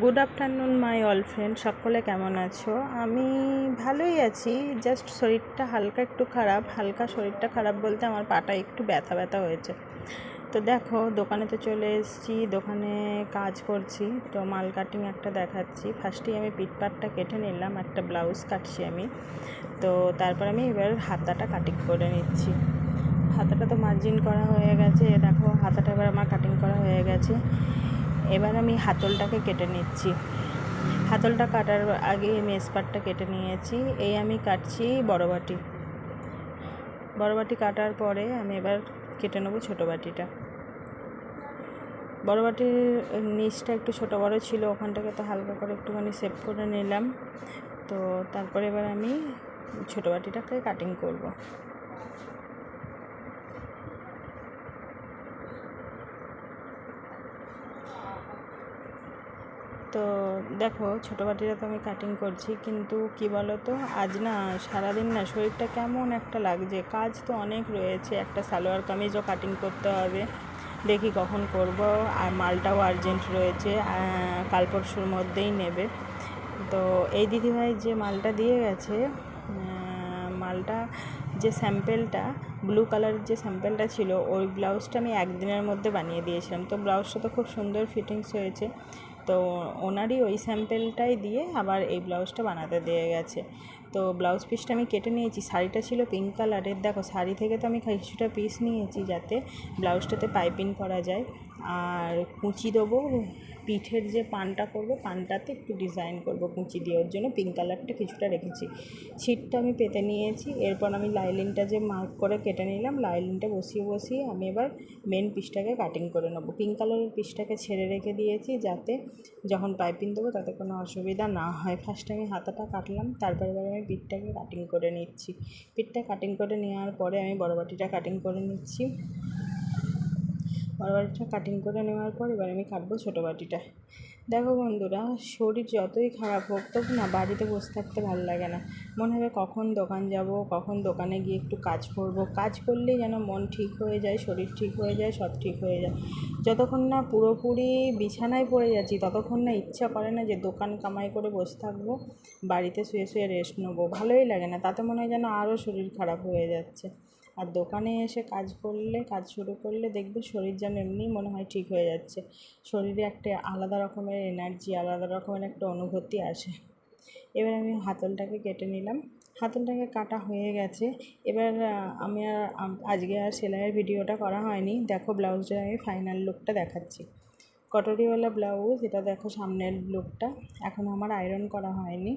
Good afternoon my all friend, সকলে কেমন আছো? আমি ভালোই আছি। জাস্ট শরীরটা হালকা একটু খারাপ। শরীরটা খারাপ বলতে আমার পাটা একটু ব্যথা ব্যথা হয়েছে। তো দেখো, দোকানে তো চলে এসেছি, দোকানে কাজ করছি। তো মাল কাটিং একটা দেখাচ্ছি। ফার্স্টেই আমি পিঠপাটটা কেটে নিলাম, একটা ব্লাউজ কাটছি আমি। তো তারপর আমি এবার হাতাটা কাটিং করে নিচ্ছি। হাতাটা তো মার্জিন করা হয়ে গেছে, দেখো হাতাটা এবার আমার কাটিং করা হয়ে গেছে। এবার আমি হাতলটাকে কেটে নিচ্ছি। হাতলটা কাটার আগে মেস পাটটা কেটে নিয়েছি। এই আমি কাটছি বড় বাটি কাটার পরে আমি এবার কেটে নেবো ছোটো বাটিটা। বড় বাটির নিচটা একটু ছোটো বড়ো ছিল, ওখানটাকে তো হালকা করে একটুখানি শেপ করে নিলাম। তো তারপরে এবার আমি ছোটো বাটিটাকে কাটিং করব। তো দেখো, ছোটো বাটিটা তো আমি কাটিং করছি, কিন্তু কি বলো তো, আজ না সারাদিন না শরীরটা কেমন একটা লাগছে। কাজ তো অনেক রয়েছে, একটা সালোয়ার কামিজও কাটিং করতে হবে, দেখি কখন করব। আর মালটাও আর্জেন্ট রয়েছে, কাল পরশুর মধ্যেই নেবে। তো এই দিদিভাই যে মালটা দিয়ে গেছে, মালটা যে স্যাম্পেলটা ব্লু কালারের যে স্যাম্পেলটা ছিল, ওই ব্লাউজটা আমি একদিনের মধ্যে বানিয়ে দিয়েছিলাম। তো ব্লাউজটা তো খুব সুন্দর ফিটিংস হয়েছে। তো ওনারই ওই স্যাম্পেলটাই দিয়ে আবার এই ব্লাউজটা বানাতে দিয়ে গেছে। তো ব্লাউজ পিসটা আমি কেটে নিয়েছি। শাড়িটা ছিল পিঙ্ক কালারের। দেখো, শাড়ি থেকে তো আমি কিছুটা পিস নিয়েছি যাতে ব্লাউজটাতে পাইপিং করা যায়। আর কুঁচি দেবো, পিঠের যে পানটা করবো, পানটাতে একটু ডিজাইন করবো কুঁচি দিয়ে, ওর জন্য পিঙ্ক কালারটা কিছুটা রেখেছি। ছিটটা আমি পেতে নিয়েছি। এরপর আমি লাইলিনটা যে মার্ক করে কেটে নিলাম, লাইলিনটা বসিয়ে আমি এবার মেন পিসটাকে কাটিং করে নেবো। পিঙ্ক কালারের পিসটাকে ছেড়ে রেখে দিয়েছি যাতে যখন পাইপিং দেবো তাতে কোনো অসুবিধা না হয়। ফার্স্টে আমি হাতাটা কাটলাম, তারপরে এবার আমি পিঠটাকে কাটিং করে নিচ্ছি। পিঠটা কাটিং করে নেওয়ার পরে আমি বড় বাটিটা কাটিং করে নিচ্ছি। বড় বাটিটা কাটিং করে নেওয়ার পর এবার আমি কাটবো ছোটো বাটিটা। দেখো বন্ধুরা, শরীর যতই খারাপ হোক, তবু না বাড়িতে বসে থাকতে ভালো লাগে না। মনে হবে কখন দোকান যাব, কখন দোকানে গিয়ে একটু কাজ করব। কাজ করলেই যেন মন ঠিক হয়ে যায়, শরীর ঠিক হয়ে যায়, সব ঠিক হয়ে যায়। যতক্ষণ না পুরোপুরি বিছানায় পড়ে যাচ্ছি, ততক্ষণ না ইচ্ছা করে না যে দোকান কামাই করে বসে থাকবো, বাড়িতে শুয়ে রেস্ট নেবো। ভালোই লাগে না, তাতে মনে হয় যেন আরও শরীর খারাপ হয়ে যাচ্ছে। আর দোকানে এসে কাজ শুরু করলে দেখবে শরীর যেন এমনিই মনে হয় ঠিক হয়ে যাচ্ছে। শরীরে একটা আলাদা রকমের এনার্জি, আলাদা রকমের একটা অনুভূতি আসে। এবার আমি হাতলটাকে কেটে নিলাম। হাতলটাকে কাটা হয়ে গেছে। এবার আমি আজকে আর সেলাইয়ের ভিডিওটা করা হয়নি। দেখো, ব্লাউজটার আমি ফাইনাল লুকটা দেখাচ্ছি। কটরিওয়ালা ব্লাউজ, এটা দেখো সামনের লুকটা। এখন আমার আয়রন করা হয়নি,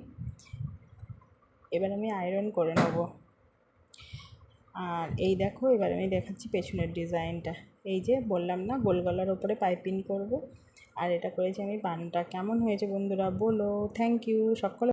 এবার আমি আয়রন করে নেবো। আর এই দেখো, এবার আমি দেখাচ্ছি পেছনের ডিজাইনটা। এই যে বললাম না, গোল গলার ওপরে পাইপিং করব। আর এটা করেছি আমি পানটা। কেমন হয়েছে বন্ধুরা বলো। থ্যাংক ইউ সকলে।